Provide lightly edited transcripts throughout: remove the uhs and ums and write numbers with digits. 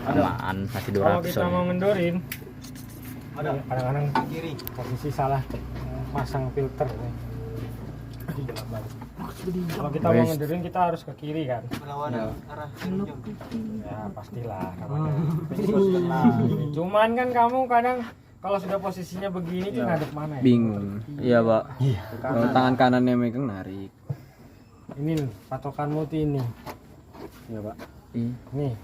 Aman, masih Kalau 200 kita mau ngendorin, Ada kadang-kadang kiri. posisi salah pasang filter. Kalau kita mau ngendorin kita harus ke kiri kan? Melawan arah ujung. Ya pastilah namanya. Cuman kan kamu kadang kalau sudah posisinya begini tuh ngadep mana ya? bingung. Iya, Pak. Kalau tangan kanannya megang narik. Ini nih, patokanmu tuh ini. Iya, Pak. Nih.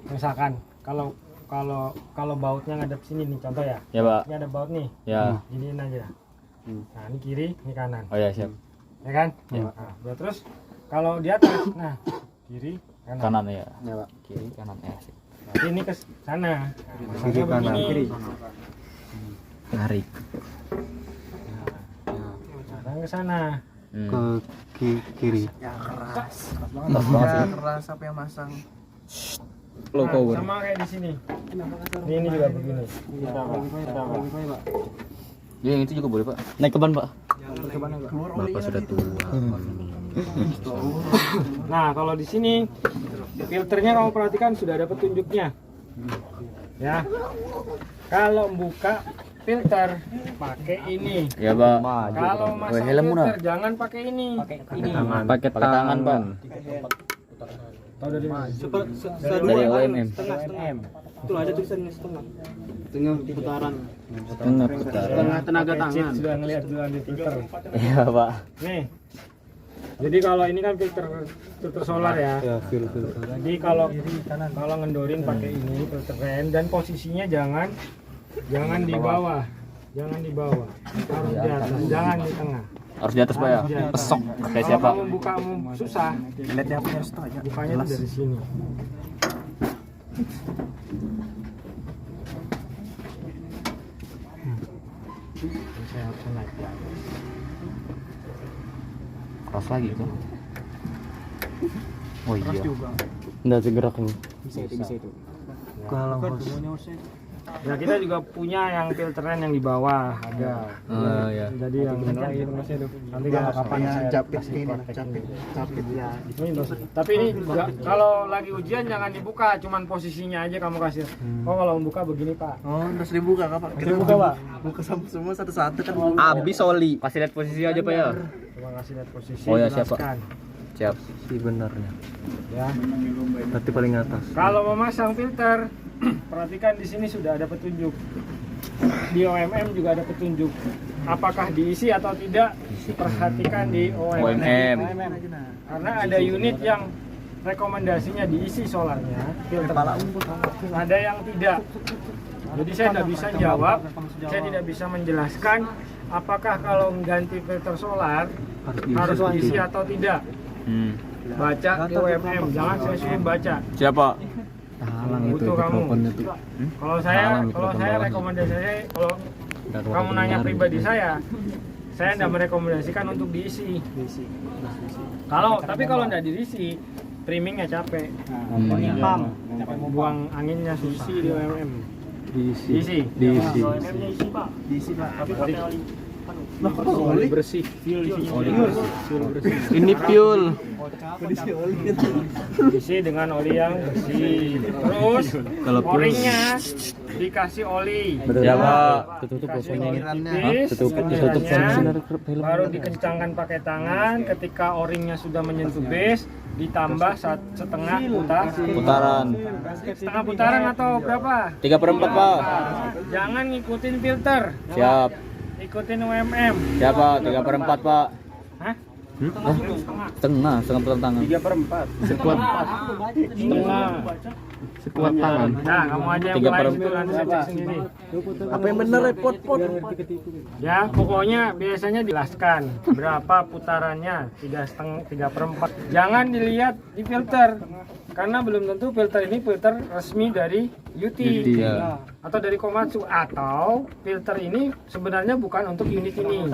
Misalkan kalau bautnya ngadep sini nih contoh ya. Ya, Pak. Ini ada baut nih. Ya. Giniin aja. Nah, ini kiri, ini kanan. Oh ya, siap. Ya kan? Ya. Nah, udah terus kalau di atas, nah kiri, kanan. Kanan ya. Ya, Pak. Kiri, kanan ya. Sip. Berarti ini ke sana. Nah, Kiri, masangnya kanan. begini. Narik. Masang ke sana. Ke kiri. Keras. Keras banget sih. Keras apa yang masang? Low Nah, power. sama kayak di sini. Ini juga begini. Ya, yang itu juga boleh, Pak. Naik ke ban, Pak. Bapak sudah tua. Nah, kalau di sini filternya kamu perhatikan sudah ada petunjuknya. Ya. Kalau buka filter pakai ini. Ya, Pak. Kalau masang helm murah. filter jangan pakai ini. Pakai tangan, Pak. Tahu dari mana? Dari OMM. Itu ada tulisannya setengah. Setengah putaran. Setengah putaran. Setengah tenaga Pakai chip tangan. sudah ngelihat duluan di filter. Iya, Pak. Nih. Jadi kalau ini kan filter solar ya. Ya, filter. Jadi kalau ngendorin pakai ini filter ren dan posisinya jangan di bawah. Jangan di bawah. Harus di atas, jangan di tengah. Harus di atas, Pak ya. Di atas. Pesok kayak Kalau siapa? kamu bukamu susah, Lihat dia punya setengah aja. bukanya tuh dari sini. Ini saya harus naik ya. Keras lagi tuh. Oh iya. Juga. Enggak gerak ini. Bisa itu. Kalau Ya kita juga punya yang filteran yang di bawah ada. Oh iya. Jadi yang lain nanti kalau kapan saya Capit kasih ini, praktek ini. capit ya. Ini dosa. Tapi ini kalau lagi ujian jangan dibuka, cuman posisinya aja kamu kasih. Oh kalau membuka begini Pak. Oh, harus dibuka Kak, Pak. Harus dibuka, Pak. Buka semua satu-satu kan. Abis oli. Kasih lihat posisi aja, Pak ya. Coba kasih lihat posisi. Oh ya, siap, Pak. jelaskan. Siap. si benarnya. Ya. Berarti paling atas. Kalau memasang filter, perhatikan di sini sudah ada petunjuk. Di OMM juga ada petunjuk. Apakah diisi atau tidak? Perhatikan di OMM. Karena ada unit yang rekomendasinya diisi solarnya, filter. Ada yang tidak. Jadi saya tidak bisa jawab, saya tidak bisa menjelaskan apakah kalau mengganti filter solar harus diisi atau tidak. Baca di OMM, jangan saya suruh baca. Siapa? Talang itu Butuh kamu. mikrofonnya tuh. Kalau saya rekomendasi saya, kalau kamu nanya pribadi saya tidak merekomendasikan untuk diisi. Tapi kalau tidak diisi, trimmingnya capek. Buang anginnya susah. Di OMM. Diisi. OMM-nya isi Pak. Diisi, Pak. Tapi pakai oli bersih. Oli bersih. Ini fuel. Isi dengan oli yang bersih. Terus Kalau o-ringnya dikasih oli. Ya, Pak. Tutup Dikasih pokoknya. oli Pikirannya. tipis, Tutup sekiranya, baru dikencangkan pakai tangan. Ketika o-ringnya sudah menyentuh base, ditambah setengah Putaran. setengah putaran atau berapa? 3/4, Pak. Jangan ngikutin filter, Siap. ikutin OMM. Siapa? 3/4, Pak. Hah? Setengah putaran tangan. 3/4. Sekuat Setengah. sekuat tangan. Nah, kamu aja yang 3/4. mulai itu nanti saya cek sendiri. Apa yang benar repot? Ya, pokoknya biasanya dijelaskan berapa putarannya, 3/4. Jangan dilihat di filter. Karena belum tentu filter ini filter resmi dari UT ya. atau dari Komatsu, atau filter ini sebenarnya bukan untuk unit ini.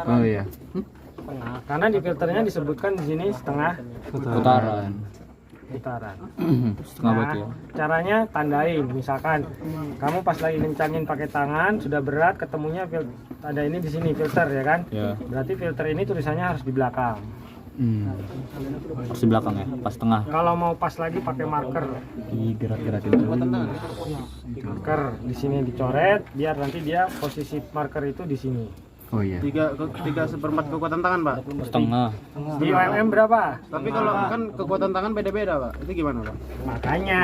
Oh iya. Karena di filternya disebutkan di sini setengah Putaran. putaran. Setengah berarti ya. Caranya tandain, misalkan kamu pas lagi kencangin pakai tangan sudah berat, ketemunya ada ini di sini filter ya kan? Ya. Berarti filter ini tulisannya harus di belakang. Pas di belakang ya, pas tengah. Kalau mau pas lagi pakai marker. Gerak-gerakin terus. Marker di sini dicoret biar nanti dia posisi marker itu di sini. Oh iya. 3/4 kekuatan tangan, Pak. Setengah. Di OMM berapa? Tapi kalau kan kekuatan tangan beda-beda, Pak. Itu gimana, Pak? Makanya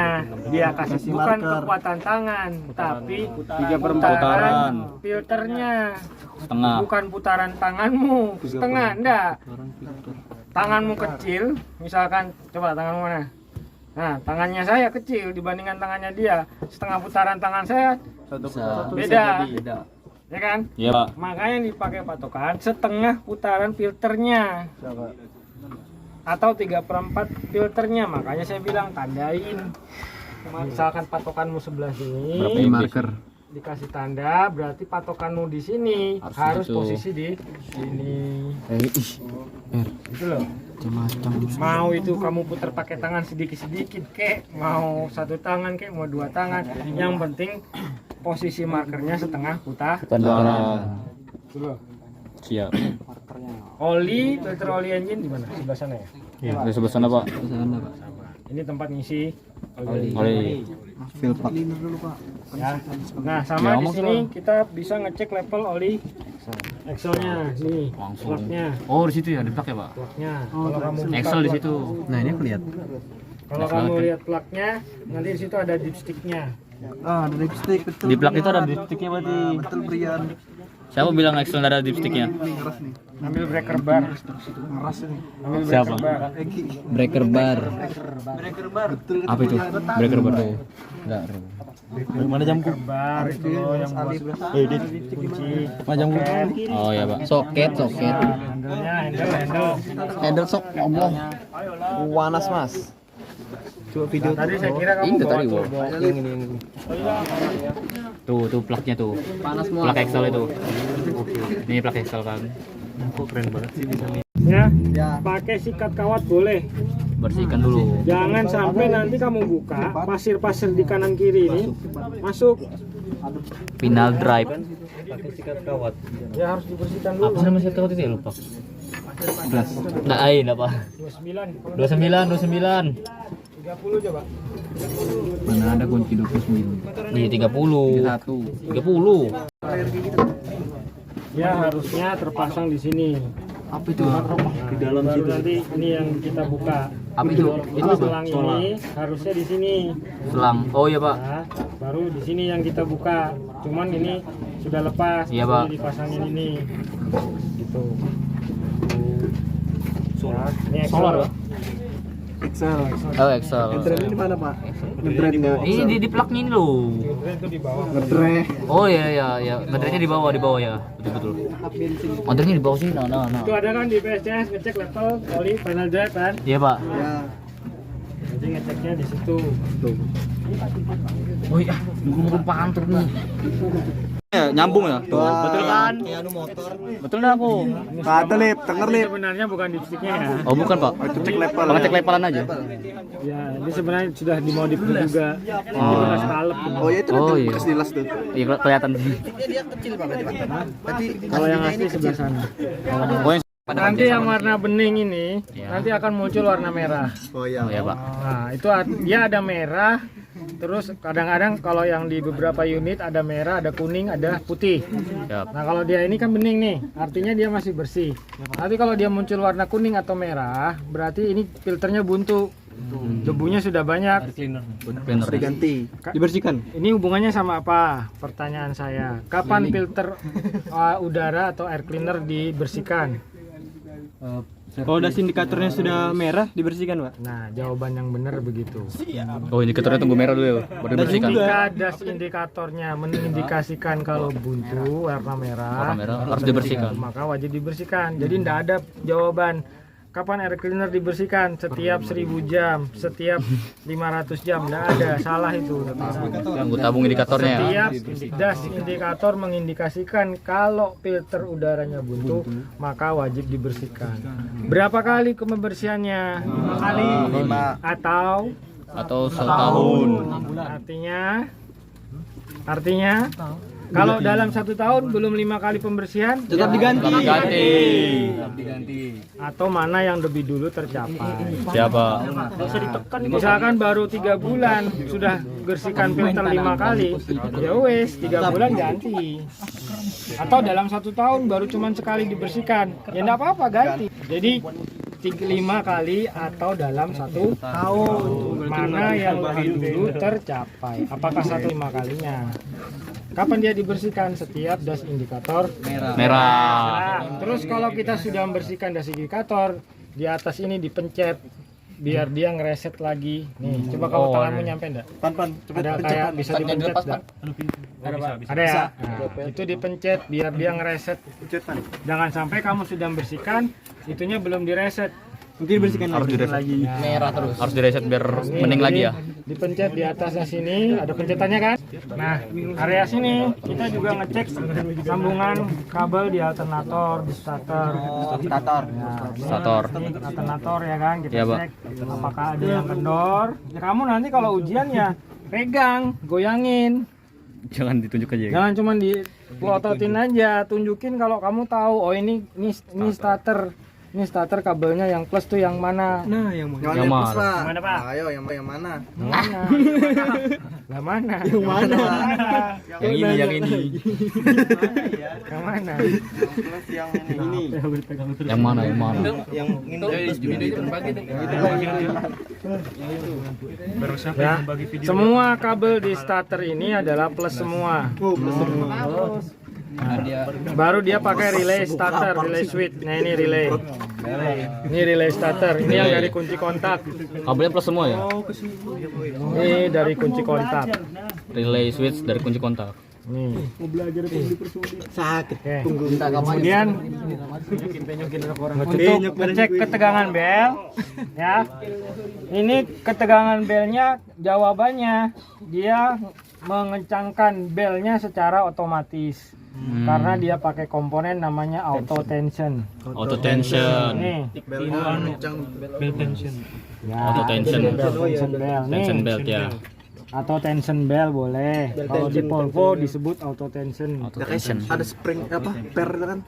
dia kasih bukan kekuatan tangan, tapi 3/4 putaran filternya. Setengah. Bukan putaran tanganmu, setengah enggak. Tanganmu kecil, misalkan coba tanganmu mana? Nah, tangannya saya kecil dibandingkan tangannya dia. Setengah putaran tangan saya beda. Ya kan? Iya, Pak. Makanya dipakai patokan setengah putaran filternya atau 3/4 filternya. Makanya saya bilang tandain. Misalkan patokanmu sebelah sini, Berapa Ini inch? marker. dikasih tanda, berarti patokanmu di sini harus Harus posisi di sini. Itu loh. Macam-macam. Mau itu kamu putar pakai tangan sedikit-sedikit kek, mau satu tangan kek, mau dua tangan. Yang penting posisi markernya setengah Putaran. Itu loh. Siap. Oli, filter oli engine di mana? Sebelah sana ya. Iya, di sebelah sana, Pak. Ini tempat ngisi oli. Oli. Fill pak. Ya. Nah, sama Ya, di ngomong sini kita bisa ngecek level oli Excel-nya nih, Langsung. plug-nya. Oh, di situ ya, di plug ya, Pak. Plug-nya. Kalau kamu buka Excel di plug- situ. Nah ini kelihatan. Kalau kamu lihat plug-nya, nanti di situ ada dipstick-nya. Ah, ada lipstick betul. Di plug itu ada dipsticknya berarti. Betul, Brian. Siapa bilang Excel nggak ada dipsticknya? Ngeras nih. Ambil breaker bar. Ngeras ini. Ambil Siapa? breaker bar. Breaker bar. Betul. Apa itu? Breaker bar tuh. Enggak. Mana jamku? Breaker bar itu loh yang buat kunci. Mana jamku? Oh ya, Pak. Soket. Nah, handle-nya, handle. Handle sok. Allah. Panas, Mas. Coba video Tadi saya kira kamu Ini bawa tadi, turbo. Bang. yang ini. Tuh plugnya tuh. Panas semua. Plug Excel itu. Ini plug Excel kan. Kok keren banget sih bisa nih. Ya, pakai sikat kawat boleh. Bersihkan dulu. Jangan sampai nanti kamu buka pasir-pasir di kanan kiri ini masuk. Final drive. Ya harus dibersihkan Apa dulu. sih nama sikat kawat itu ya, lupa. Nah, ain apa? 29. 29. 30 coba. Mana ada kunci 29. Iya 30. 30. Ya harusnya terpasang di sini. Apa itu? Di dalam situ. Nanti ini yang kita buka. Apa itu? Itu apa? Selang ini harusnya di sini. Selang. Oh iya, Pak. Nah, baru di sini yang kita buka. Cuman ini sudah lepas. Iya, jadi Pak. dipasangin ini. Gitu. Ya, ini Excel. Solar, Pak. Excel. Oh, Excel. Ini di mana, Pak? Ngedret Ini di plugnya ini loh. Itu di bawah. Ngedret. Oh iya. Baterainya di bawah ya. Betul. Baterainya di bawah sini. Nah. Itu ada kan di PSCS ngecek level oli final drive kan. Iya, Pak. Ya. Jadi ngeceknya di situ. Oh iya, nunggu pantur nih. Ya, nyambung ya? Tuh, betul kan? Betul dah aku. Ada lip, denger Ini lip. sebenarnya bukan dipsticknya ya. Oh, bukan, Pak. Itu cek level. Kalau cek levelan aja. Ya, ini sebenarnya sudah dimodif juga. Ini bekas talep. Oh ya itu Oh, iya. bekas dilas tuh. Iya, kelihatan sih. Kalau yang asli sebelah sana. Oh, yang Nanti yang warna bening ini Ya. nanti akan muncul warna merah. Oh iya. Oh ya, Pak. Nah, itu dia ada merah. Terus kadang-kadang kalau yang di beberapa unit ada merah, ada kuning, ada putih. Siap. Nah, kalau dia ini kan bening nih, artinya dia masih bersih. Tapi kalau dia muncul warna kuning atau merah, berarti ini filternya buntu. Debunya sudah banyak. Cleaner. Diganti. Dibersihkan. Ini hubungannya sama apa? Pertanyaan saya. Kapan filter udara atau air cleaner dibersihkan? Kalau udah indikatornya sudah merah dibersihkan, Pak. Nah, jawaban yang benar begitu. Oh, indikatornya tunggu merah dulu ya. Baru dibersihkan. Ketika das indikatornya mengindikasikan kalau buntu warna merah, Warna merah harus dibersihkan. maka wajib dibersihkan. Jadi tidak ada jawaban kapan air cleaner dibersihkan, setiap 1000 jam, setiap 500 jam, tidak ada, salah itu. Gue tabung indikatornya. Setiap das indikator mengindikasikan kalau filter udaranya buntu, maka wajib dibersihkan. Berapa kali pembersihannya? 5 kali. 5. Atau Atau setahun. artinya Artinya kalau dalam 1 tahun belum 5 kali pembersihan Tetap diganti. atau mana yang lebih dulu tercapai. Siapa? Misalkan baru 3 bulan sudah bersihkan filter 5 kali, ya wes 3 bulan ganti. Atau dalam 1 tahun baru cuman sekali dibersihkan, ya enggak apa-apa ganti. Jadi 5 kali atau dalam 1 tahun, mana yang lebih dulu tercapai? Apakah 5 kalinya? Kapan dia dibersihkan? Setiap das indikator Merah. Nah, terus kalau kita sudah membersihkan das indikator, di atas ini dipencet biar dia ngereset lagi. Nih, coba kalau tanganmu nyampe enggak? Ada kayak bisa dipencet enggak? Ada ya? Nah, itu dipencet biar dia ngereset. Jangan sampai kamu sudah membersihkan, itunya belum direset. Mungkin dibersihkan Harus direset. lagi. Merah terus. Harus direset biar mending lagi ya. Dipencet di atasnya sini, ada pencetannya kan? Nah, area sini kita juga ngecek sambungan kabel di alternator, di starter. Nah, ini Starter. alternator ya kan, kita Iya, Pak. cek apakah ada yang kendor. Ya kamu nanti kalau ujian ya pegang, goyangin. Jangan ditunjuk aja. Jangan cuma dipelototin aja, tunjukin kalau kamu tahu oh ini starter. Ini starter kabelnya yang plus tuh yang mana? Nah, yang mana? Yang mana? Yang mana, Pak? Ayo yang mana? Mana? Yang mana? Yang mana? Yang ini, yang ini. Yang mana? Yang ini. Yang mana? Yang mana? Yang ini terbagi Ya, semua kabel di starter ini adalah plus semua. Nah, baru dia pakai relay starter, relay switch. Nah ini relay. Ini relay starter. Ini yang dari kunci kontak. Kabelnya plus semua ya? Ini dari kunci kontak. Relay switch dari kunci kontak. Nih. Sakit. Oke. Kemudian untuk ngecek ketegangan bel, ya. Ini ketegangan belnya, jawabannya dia mengencangkan belnya secara otomatis. Karena dia pakai komponen namanya auto tension. Auto tension. Nih, bel tension. ya, Auto tension. tension bell. Nih, Tension belt ya. atau tension bell boleh. Kalau di Volvo disebut auto tension. Auto tension. Ada spring apa? Per kan?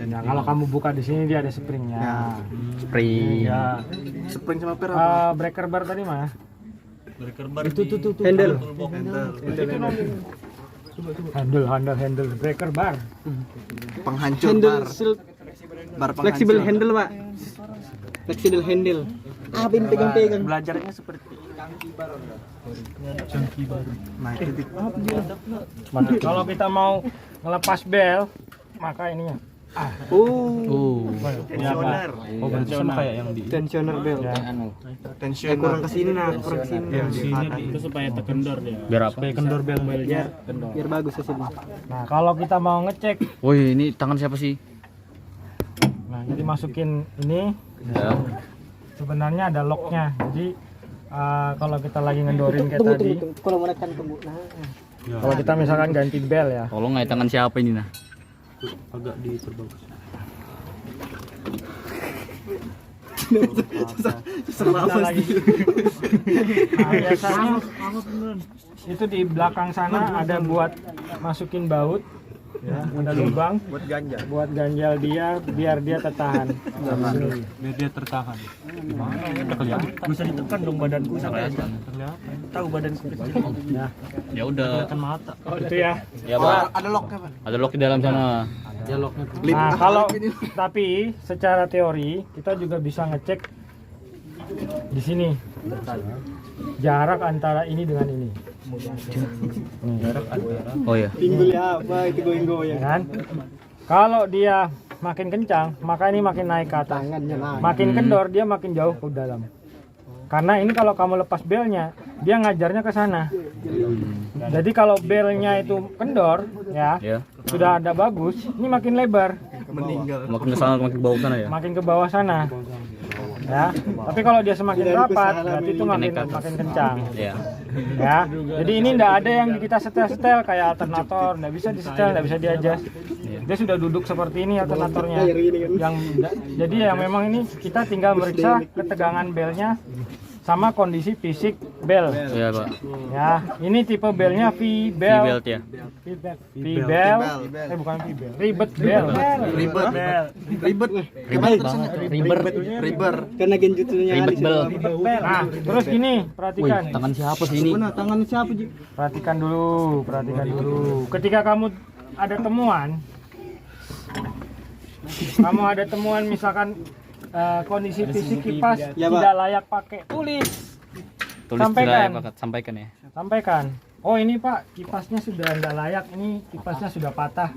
Nah, kalau kamu buka di sini dia ada springnya. Spring. Ya. Spring sama per apa? Breaker bar tadi mah? Itu tuh. Handle. Handle breaker bar. Penghancur Handle bar. sil- Bar flexible penghancur. handle, Pak. Flexible handle. Apa ini pegang-pegang? Belajarnya seperti Nah, itu kalau kita mau ngelepas bel, maka ininya. Oh, tensioner. oh berarti sama kayak yang di tensioner bel. Tensioner. Kurang ke sini nah, kurang ke sini. Itu supaya terkendor dia. Biar apa? Kendor belnya kendor. Biar bagus hasilnya. Nah, kalau kita mau ngecek, Woi, ini tangan siapa sih? nah jadi masukin ini. Ya. Sebenarnya ada locknya. Jadi kalau kita lagi ngendorin kayak tadi, Kalau menekan tunggu. Nah, kalau kita misalkan ganti bel ya, Tolong nggak tangan siapa ini nah? agak diperbagus. kita lagi. Nah, biasanya itu di belakang sana ada buat masukin baut, ya, ada lubang buat ganjal dia biar dia tertahan. Biar dia tertahan. Udah kelihatan. Bisa ditekan dong badanku sampai tahu badanku kecil. Ya, Ya udah. Mata. itu ya. Ya Pak. Ada locknya, Pak. Ada lock di dalam sana. Nah, kalau tapi secara teori kita juga bisa ngecek di sini jarak antara ini dengan ini. Oh ya. Pinggul ya apa itu goyang-goyang. Kan? Kalau dia makin kencang, maka ini makin naik ke atas. Makin kendor, dia makin jauh ke dalam. Karena ini kalau kamu lepas belnya, dia ngajarnya ke sana. Jadi kalau belnya itu kendor, ya, Ya. sudah ada bagus, ini makin lebar, Makin ke sana, makin ke bawah sana ya. makin ke bawah sana. Ya. Tapi kalau dia semakin rapat, berarti itu makin kencang. Ya. Ya. Jadi ini enggak ada yang kita setel-setel kayak alternator, enggak bisa disetel, enggak bisa diadjust. Dia sudah duduk seperti ini alternatornya. Jadi yang memang ini kita tinggal meriksa ketegangan belnya sama kondisi fisik bel. Iya, Pak. Ya, ini tipe belnya V-bel. V-belt ya. V-bel. Bukan V-bel. Ribet bel. Riber. Karena genjutsunya Ribet bel. Nah, terus gini, perhatikan. Tangan siapa sih ini? tangan siapa Ji? Perhatikan dulu. Ketika kamu ada temuan, misalkan kondisi fisik kipas Ya, Pak. tidak layak pakai, tulis. Sampaikan. Sampaikan. Sampaikan ya. Sampaikan. Oh ini Pak, kipasnya sudah tidak layak, ini kipasnya sudah patah,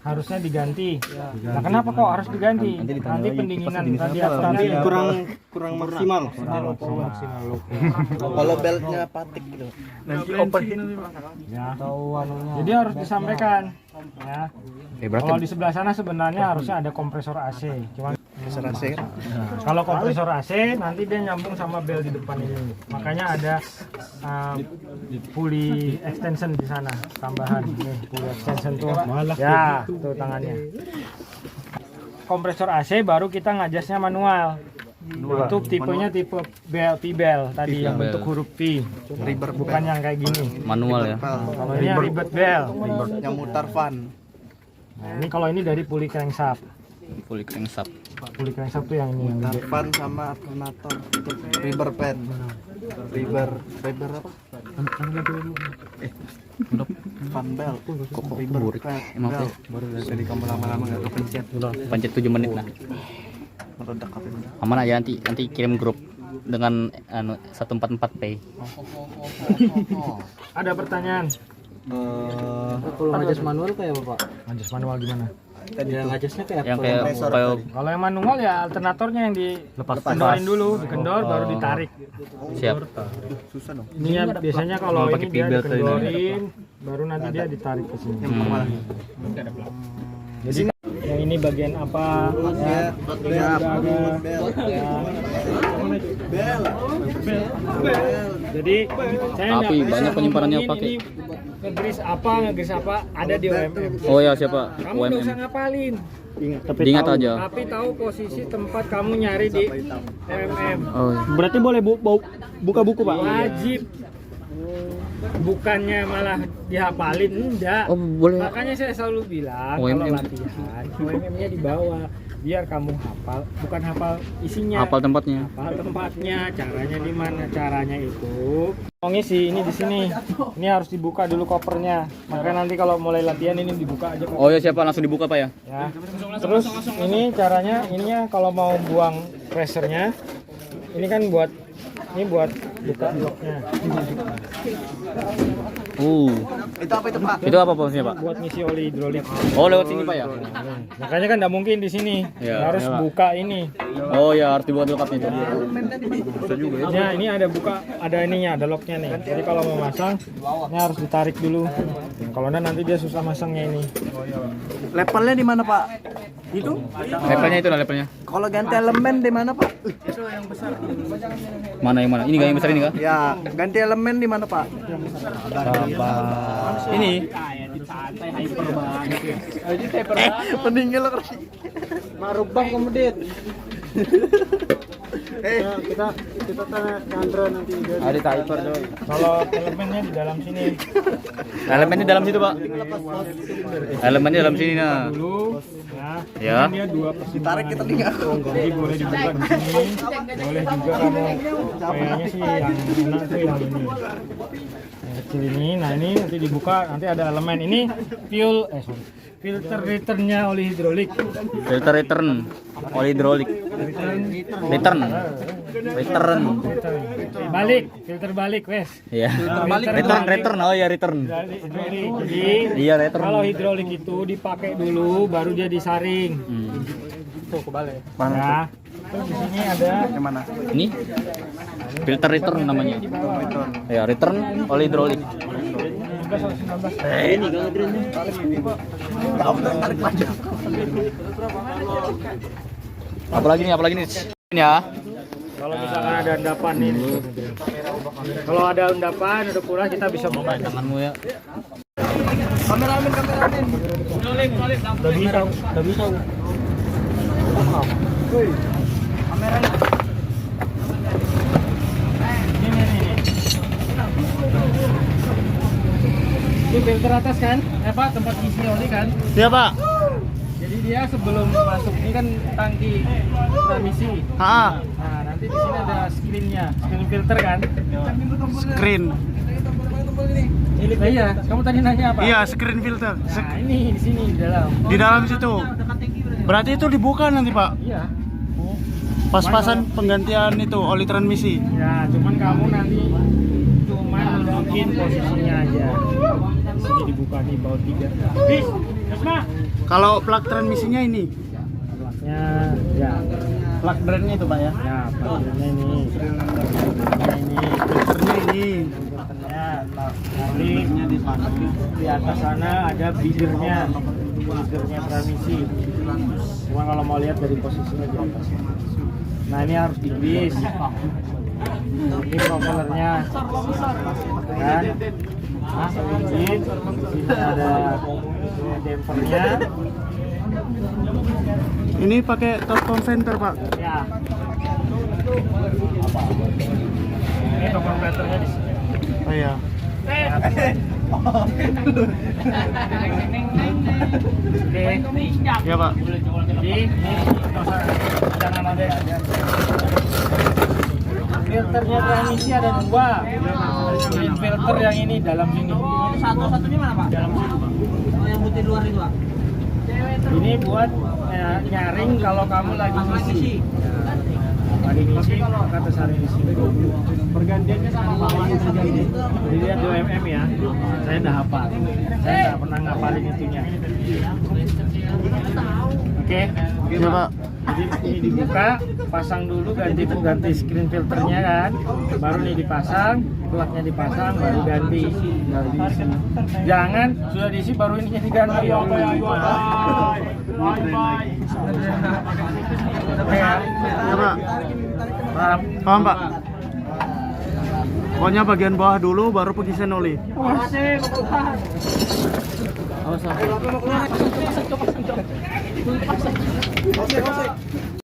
harusnya diganti. Nah kenapa kok harus diganti? Nanti pendinginan tadi Tapi kurang maksimal. Kalau beltnya patik gitu. Nanti open. Ya. Jadi harus disampaikan. Ya. Berarti Kalau di sebelah sana sebenarnya harusnya ada kompresor AC. Cuman kalau kompresor AC nanti dia nyambung sama bel di depan ini. Makanya ada pulley extension di sana tambahan. Nih, pulley extension tuh. Ya, tuh tangannya. Kompresor AC baru kita ngajasnya manual. Untuk tipenya tipe bel V-bel tadi yang bentuk huruf V. Bukan yang kayak gini. manual ya. Kalau ini yang ribet bel. Yang mutar fan. Nah, ini kalau ini dari pulley crankshaft. Full crankshaft. Pulley crankshaft tuh yang ini yang Mutar gede. fan sama alternator. Riber pad. Riber apa? Fan belt. Riber pad. Emang belt. Jadi kamu lama-lama nggak kepencet. Pencet 7 menit lah. Meledak apa ini? Aman aja, nanti kirim grup dengan 144P. Ada pertanyaan? Kalau ngajas manual kayak apa Pak? Ngajas manual gimana? Ya ngajasnya kayak Yang kayak Kalau yang manual ya alternatornya yang dikendorin dulu, dikendor baru ditarik. siap. Susah dong. Ini ya biasanya kalau pakai ini dia V-belt tadi, dikendorin, baru nanti dia ditarik ke sini. Jadi yang ini bagian apa? Ya, Jadi saya Tapi nggak banyak bisa penyimpanannya ngomongin pakai. ini Ngegris apa ada di OMM. Oh ya, siapa? Kamu nggak usah UMM. ngapalin, Diingat aja. tapi tahu posisi tempat kamu nyari di OMM. Oh iya. Berarti boleh buka buku Pak? Wajib. Bukannya malah dihafalin, enggak. Oh, boleh. Makanya saya selalu bilang OMM. kalau latihan, OMM-nya dibawa biar kamu hafal, bukan hafal isinya. Hafal tempatnya. Hafal tempatnya, caranya di mana? Caranya itu. Ngomongnya sih ini di sini. Ini harus dibuka dulu kopernya. Maka nanti kalau mulai latihan ini dibuka aja koper. Oh ya, siapa langsung dibuka Pak ya? Ya. Terus ini caranya, ininya kalau mau buang pressernya, ini kan buat buka bloknya. Itu apa itu Pak? Itu apa fungsinya Pak? Buat ngisi oli hidrolik. Oh, lewat sini Pak ya? Makanya kan nggak mungkin di sini. Ya. Harus buka ini. Oh ya, harus dibuat lengkapnya itu. Ya, ini ada buka, ada ininya, ada locknya nih. Jadi kalau mau masang, ini harus ditarik dulu. Kalau enggak nanti dia susah masangnya ini. Levelnya di mana Pak? Itu? Levelnya itu lah levelnya. Kalau ganti elemen di mana Pak? Mana yang mana? Ini nggak yang besar ini kah? Ya, ganti elemen di mana Pak? Ini. Meninggal lo. Marubah kemudian. Kita tanya Chandra nanti. Ada typer dong. Kalau elemennya di dalam sini. Elemennya dalam situ Pak. Elemennya dalam sini nah. Dulu, Ya. Ini dia 2/3. Ditarik kita tinggal. Jadi boleh dibuka di sini. Boleh juga kamu kayaknya sih yang enak tuh yang ini. Yang kecil ini. Nah, ini nanti dibuka, nanti ada elemen ini filter returnnya oli hidrolik. Filter return. Oli hidrolik. Return. Balik, filter balik, wes. Iya. Return. Oh ya, return. Hidrolik. Jadi Iya, return. kalau hidrolik itu dipakai dulu, baru dia disaring. Tuh kebalik. Mana? Ya. Terus di sini ada Yang mana? Ini filter return namanya. Ya, return oli hidrolik. 19. Ini kalau drone Tahu nggak tarik panjang? Apalagi nih? Ini ya. Kalau misalkan ada endapan ini. Kalau ada endapan, ada kurang kita bisa buka. Tanganmu ya. Kameramen. Udah bisa. Ini filter atas kan? Tempat isi oli kan? Iya Pak. Jadi dia sebelum masuk ini kan tangki transmisi. Ah, Nah, nanti di sini ada screen filter kan? screen. Nah, iya, kamu tadi nanya apa? Iya, screen filter. Nah, ini di sini di dalam. Di dalam situ. Berarti itu dibuka nanti Pak. Iya. Pas-pasan penggantian itu oli transmisi. Ya, cuman kamu nanti mungkin posisinya aja. Sini dibuka nih baut 3. Bis, Yasma. Kalau plug transmisinya ini. Plugnya ya. Plug brandnya itu Pak ya. Ya, plugnya ini. Ini Filternya ini. filternya. Nanti di atas sana ada bidernya transmisi. Cuma kalau mau lihat dari posisinya di atas. Nah, ini harus dibis. Ini propellernya kan, ini ada dampernya Ini pakai top converter Pak. ya. Ini top converternya di sini. Oh iya. Oke, Iya Pak. jadi ini jangan ada filternya transmisi ada 2. Ini filter yang ini dalam sini. Satu-satunya mana Pak? Dalam sini. Oh, yang putih luar itu Pak? Ini buat nyaring kalau kamu lagi ngisi. Lagi ngisi, maka tersaring di sini. Pergantiannya sama bawahnya terganti. Jadi lihat 2 mm ya. Saya udah hafal. Saya nggak pernah ngapalin itunya. Oke. Iya Pak. Jadi ini dibuka, pasang dulu, ganti screen filternya kan, baru nih dipasang, plugnya dipasang, baru ganti. Jangan sudah diisi baru ini diganti. Oke ya, Iya Pak. paham? Paham Pak. Pokoknya bagian bawah dulu baru pengisian oli.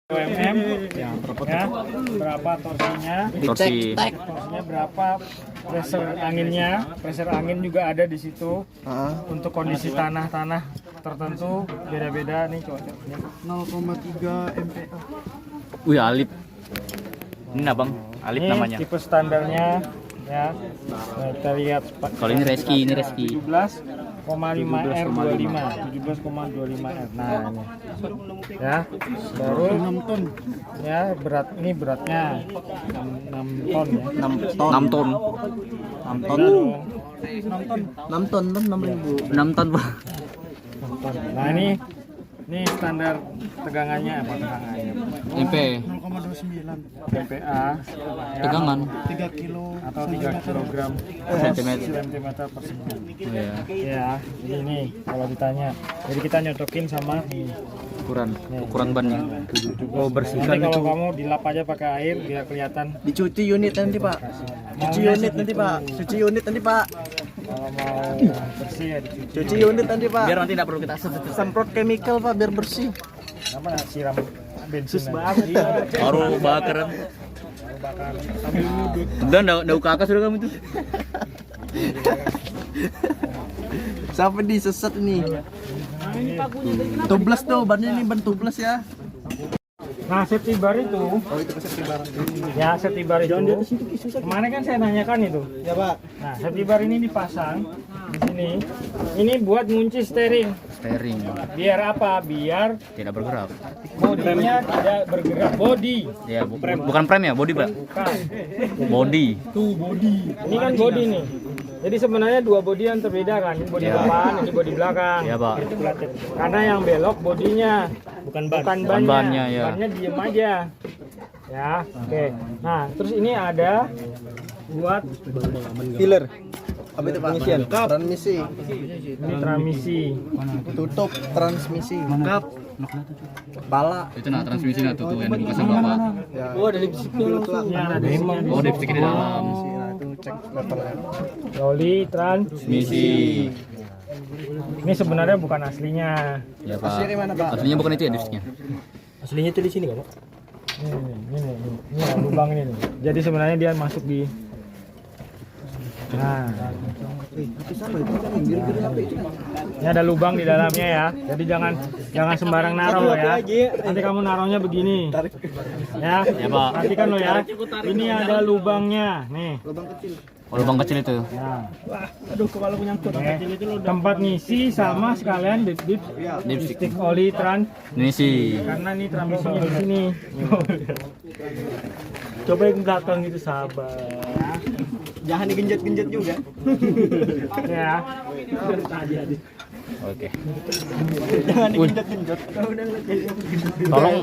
OMM ya, berapa torsinya, Torsi. torsinya berapa, pressure angin juga ada di situ. Untuk kondisi tanah tertentu beda-beda nih cocok. 0,3 MPa. Wih, Alip. Ini apa Bang? Alip Ini namanya. tipe standarnya ya. Nah, kita lihat Kalau ini Reski, ini Reski. 17,5 R25, 17,25 R. Nah, ini. Ya, baru 6 ton. Ya, ini beratnya 6 ton ya. 6 ton. 6 ton. 6 ton kan 6.000. 6 ton, Bang. 6 ton. Nah, ini standar tegangannya apa tegangannya? MP. 0,29 MPa Tegangan. 3 kilo atau 3 kg Sentimeter. per second. Oh, iya. Ya, ini kalau ditanya. Jadi kita nyocokin sama ini. Ukuran bannya. Oh, bersihkan Nanti kalau itu. kamu dilap aja pakai air biar kelihatan. dicuci unit nanti Pak. Cuci unit nanti Pak. Cuci unit nanti Pak. Kalau mau bersih ya dicuci. Cuci unit nanti Pak. Biar nanti enggak perlu kita Semprot chemical Pak biar bersih. Apa siram bensin banget. baru bakaran. Udah enggak kakak sudah kamu itu. Sampai disesat ini. Tubeless tuh, bannya ini ban tubeless ya. Nah, safety bar itu. Ya, safety bar itu. Kemarin kan saya nanyakan itu. Ya Pak. Nah, safety bar ini dipasang di sini. Ini buat ngunci steering. Steering. Biar apa? Biar Tidak bergerak. bodinya tidak bergerak. Body. Ya, bukan frame ya, body, Pak. Bukan. Body. Ini kan body nih. Jadi sebenarnya 2 body yang berbeda kan. Ini body Ya. depan, ini body belakang. Ya, Pak. Karena yang belok bodinya, bukan bannya. bannya, ya. Bannya diem aja. Ya, oke. Nah, terus ini ada buat Filler. Apa itu Pak? Transmisi. ini transmisi. Tutup transmisi. Bala. Itu nah transmisinya tuh yang dipasang Bapak. Ya. Ini ada di sini. Oh, dipikir di dalam. Nah, itu cek levelnya. Oli transmisi. Ini sebenarnya bukan aslinya. Ya, Pak. Aslinya mana, Pak? Aslinya bukan itu ya disknya. Aslinya itu di sini kan Pak? Ini lubang ini nih. Jadi sebenarnya dia masuk di. Nah, Ini ada lubang di dalamnya ya. Jadi jangan sembarang naruh ya. Nanti kamu naruhnya begini. Ya. Ya, Pak. Perhatikan lo ya. Ini ada lubangnya. Nih. Oh, lubang kecil itu. Nah, Aduh, kepala menyangkut. Kecil itu lo tempat ngisi sama sekalian dipstick oli Ini sih. karena ini transmisinya di sini. Coba yang belakang itu sabar. Jangan digenjot-genjot juga. Ya. Oke. Jangan digenjot-genjot. Tolong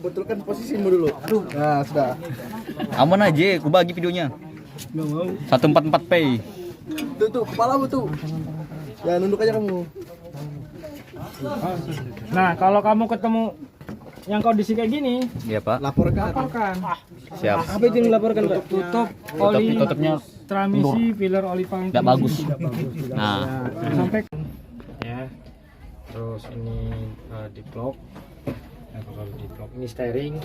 Betulkan posisimu dulu. Nah, sudah. aman aja, aku bagi videonya. 144p. Tuh, kepalamu tuh. Ya, nunduk aja kamu. Nah, kalau kamu ketemu yang kondisi kayak gini, Iya, Pak. laporkan. Siap. Apa itu yang dilaporkan, Pak? Tutup oli Tutupnya transmisi, filler oli paling nggak bagus. Nah, Nah, sampai ya. Terus ini diplok. Nah, kalau diplok ini steering.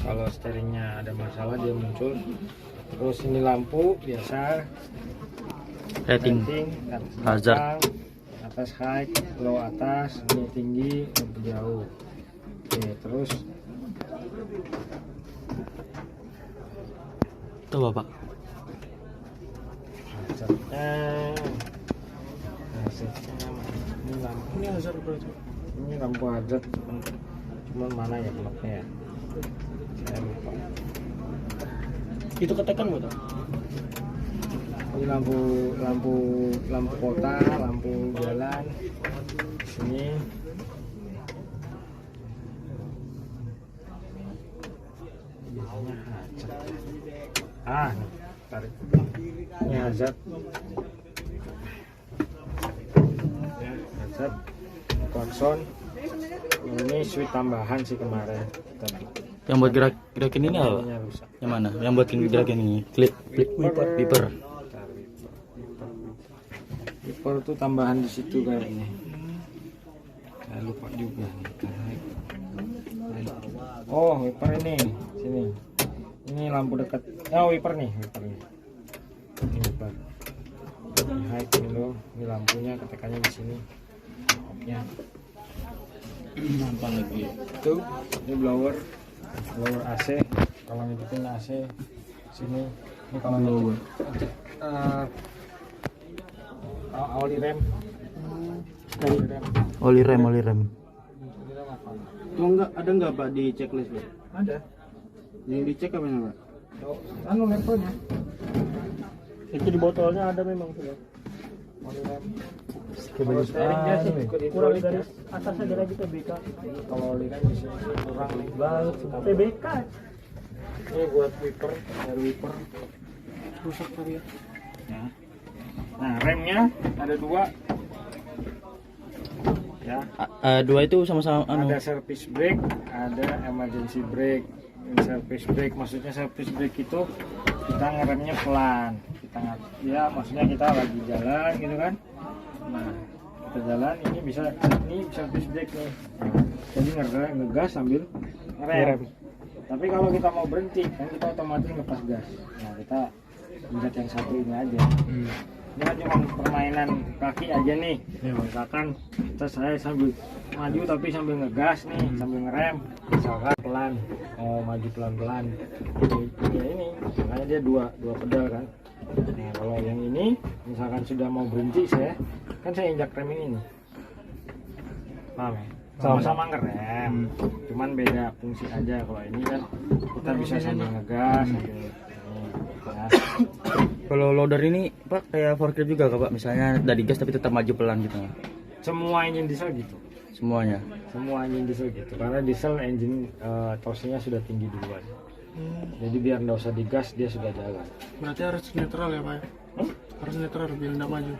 Kalau steeringnya ada masalah dia muncul. Terus ini lampu biasa. rating. Hazard. belakang, atas high, low atas, ini tinggi, lampu jauh. Oke, terus Coba, Pak. hazardnya, ini lampu, ini hazard berarti. Ini lampu hazard, cuman mana ya bloknya ya? Saya lupa. Itu ketekan buat. Ini lampu kota, lampu jalan. Sini. Biasanya hazard. Nih, tarik. Ini hazard. Ya, hazard. Klakson. Ini switch tambahan sih kemarin. Tapi Yang buat gerakin ini apa? ini rusak. Yang mana? Yang buat gerakin ini? Wiper. Wiper tuh tambahan di situ kayaknya. Saya lupa juga nih. Oh, wiper ini sini. Ini lampu dekat. Oh, wiper nih, wiper nih. Ini wiper. Ini high ini loh. Ini lampunya ketekannya di sini. Oke. Nampak lagi. Itu ini blower AC. Kalau ngikutin AC sini. Ini kalau blower. Oli rem. Oli rem. Oh, ada enggak, Pak, di checklist, Pak? Ada. Yang dicek apa enggak, Pak? Anu levelnya. Itu di botolnya ada memang tuh, Pak. Oli rem. Kalau steeringnya sih ikut Kurang hidrolik dari ya. atas aja lagi TBK. Kalau oli rem di sini sih kurang nih. TBK Ini buat wiper, air wiper. rusak tadi ya. Ya. Nah, remnya ada dua. Ya. Dua itu sama-sama Ada service brake, ada emergency brake. Ini service brake, maksudnya service brake itu kita ngeremnya pelan. Ya maksudnya kita lagi jalan gitu kan. Nah, kita jalan ini bisa service brake nih. Jadi ngegas sambil ngerem. Tapi kalau kita mau berhenti kan kita otomatis lepas gas. Nah, kita pencet yang satu ini aja. Ini kan cuma permainan kaki aja nih. Misalkan saya sambil maju tapi sambil ngegas nih, sambil ngerem. Misalkan pelan, mau maju pelan-pelan. Ya ini, makanya dia dua pedal kan. Nah, kalau yang ini misalkan sudah mau berhenti saya injak rem ini nih. Paham ya? Sama-sama ngerem, cuman beda fungsi aja. Kalau ini kan kita bisa sambil ngegas, sambil ini. Ya. Kalau loader ini, Pak, kayak forklift juga, Pak? Misalnya dari gas tapi tetap maju pelan gitu. Semua engine diesel gitu. Semuanya. Semua engine diesel gitu. Karena diesel engine torsinya sudah tinggi duluan. Jadi biar nggak usah digas dia sudah jalan. Berarti harus netral ya, Pak? Harus netral biar enggak maju.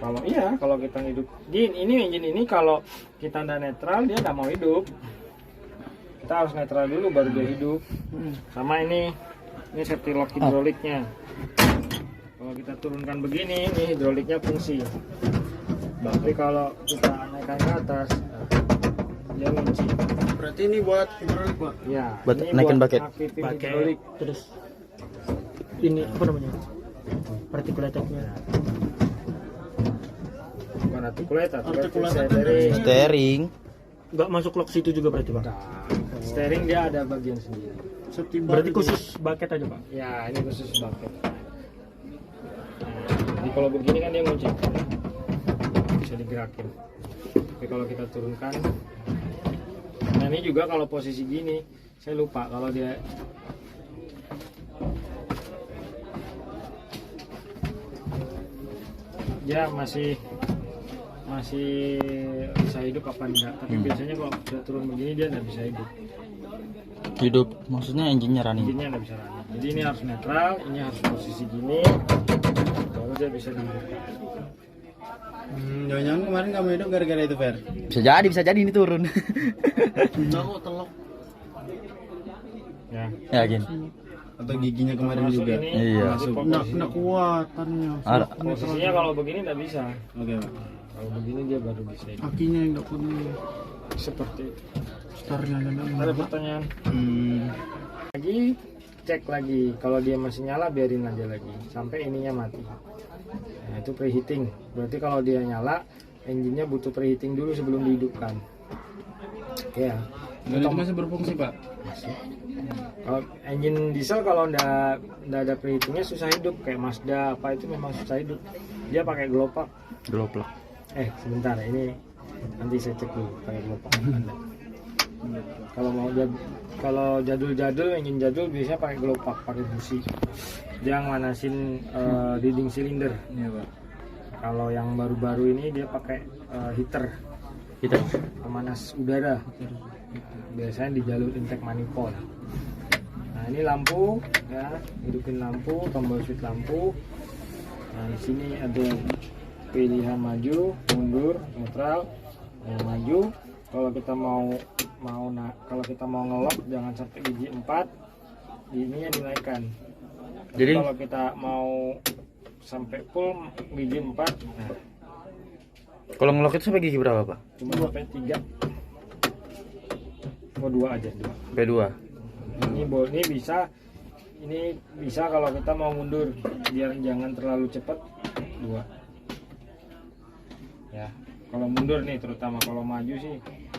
Kalau kita hidup ini engine ini kalau kita nggak netral dia nggak mau hidup. Kita harus netral dulu baru dia hidup. Sama ini safety lock hidroliknya. Kalau kita turunkan begini, ini hidroliknya fungsi. Tapi kalau kita naikkan ke atas, dia ngunci. Berarti ini buat hidrolik, Pak. Ya, Buat ini naikin buat bucket. aktifin hidrolik. Terus ini apa namanya? Particulator-nya. bukan articulator, steering. Steering. Nggak masuk lock situ juga berarti Pak? Nah, steering dia ada bagian sendiri. Berarti khusus bucket aja Pak? Ya, ini khusus bucket. Nah, jadi kalau begini kan dia ngunci, bisa digerakin. Tapi kalau kita turunkan, nah ini juga kalau posisi gini, saya lupa kalau dia masih bisa hidup apa enggak. Tapi biasanya kalau sudah turun begini dia nggak bisa hidup. Maksudnya engine-nya running. Intinya nggak bisa running. Jadi ini harus netral, ini harus posisi gini, baru dia bisa dihidupkan. Jangan-jangan kemarin kamu hidup gara-gara itu, Fer? Bisa jadi ini turun. Ya. Yakin. Atau giginya kemarin Masuk juga? ini, Iya. masuk Nggak kuatannya. posisinya kalau begini nggak bisa. Oke, Pak. Kalau begini dia baru bisa hidup. Kakinya yang nggak kuat. Seperti itu. Starnya Ada pertanyaan? Lagi cek lagi. Kalau dia masih nyala biarin aja lagi sampai ininya mati. Nah, itu preheating. Berarti kalau dia nyala, engine-nya butuh preheating dulu sebelum dihidupkan. Ya. Dan itu masih berfungsi, Pak? Kalau engine diesel kalau ndak ada preheatingnya susah hidup, kayak Mazda apa itu memang susah hidup. Dia pakai glow plug. Sebentar, ini nanti saya cek dulu pakai glow plug. Kalau jadul engine jadul biasanya pakai glow plug, pakai busi. Dia manasin leading cylinder. Iya, Pak. Kalau yang baru-baru ini dia pakai heater, pemanas udara. Biasanya di jalur intake manifold. Nah ini lampu, ya, hidupin lampu, tombol switch lampu. Nah di sini ada pilihan maju, mundur, netral, maju. Kalau kita kalau kita mau ngelock jangan sampai gigi 4, ininya dinaikkan. Jadi kalau kita mau sampai full gigi 4, nah, Kalau ngelock itu sampai gigi berapa, Pak? cuma sampai 3. Oh 2 aja, 2. Sampai 2. Ini bisa kalau kita mau mundur biar jangan terlalu cepat 2. Ya, kalau mundur nih terutama, kalau maju sih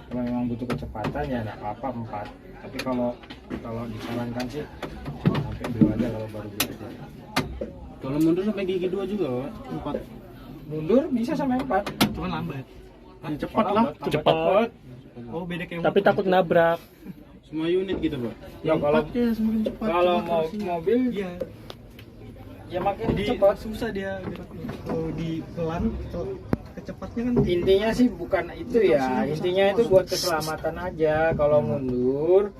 kalau memang butuh kecepatan ya enggak apa-apa 4. Tapi kalau disarankan sih sampai 2 aja kalau baru belajar. Kalau mundur sampai gigi 2 juga, Pak? 4. Mundur bisa sampai 4. Cuman lambat. Cepat lah. Cepat. Oh beda kayak Tapi takut nabrak. Semua unit gitu, Pak? Ya kalau semakin cepat. kalau mau mobil Iya. ya makin Di cepat. susah dia geraknya. Kalau di pelan kecepatnya kan Intinya sih bukan itu ya, intinya itu buat keselamatan aja. Kalau mundur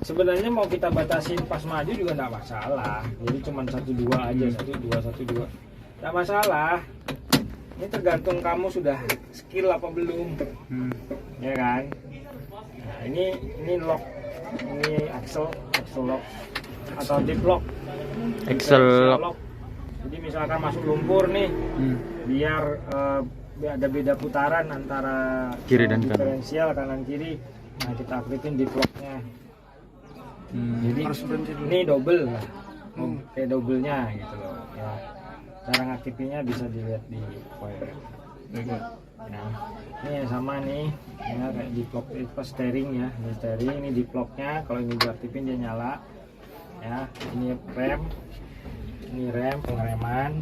sebenarnya mau kita batasin pas maju juga nggak masalah, jadi cuma 1-2 aja, 1-2 nggak masalah. Ini tergantung kamu sudah skill apa belum, ya kan. Nah, ini lock, ini axle lock atau deep lock. Axle lock. Jadi misalkan masuk lumpur nih, biar ada beda putaran antara Kiri dan kanan. diferensial kanan kiri. Nah kita aktifin deep locknya. Jadi ini double lah, kayak doublenya gitu loh. Ya, cara ngaktifnya bisa dilihat di poin. Nah, ini yang sama nih, ya kayak deep lock itu steering ya, ini steering, ini deep locknya. Kalau ini diaktifin dia nyala. Ya, ini rem pengereman.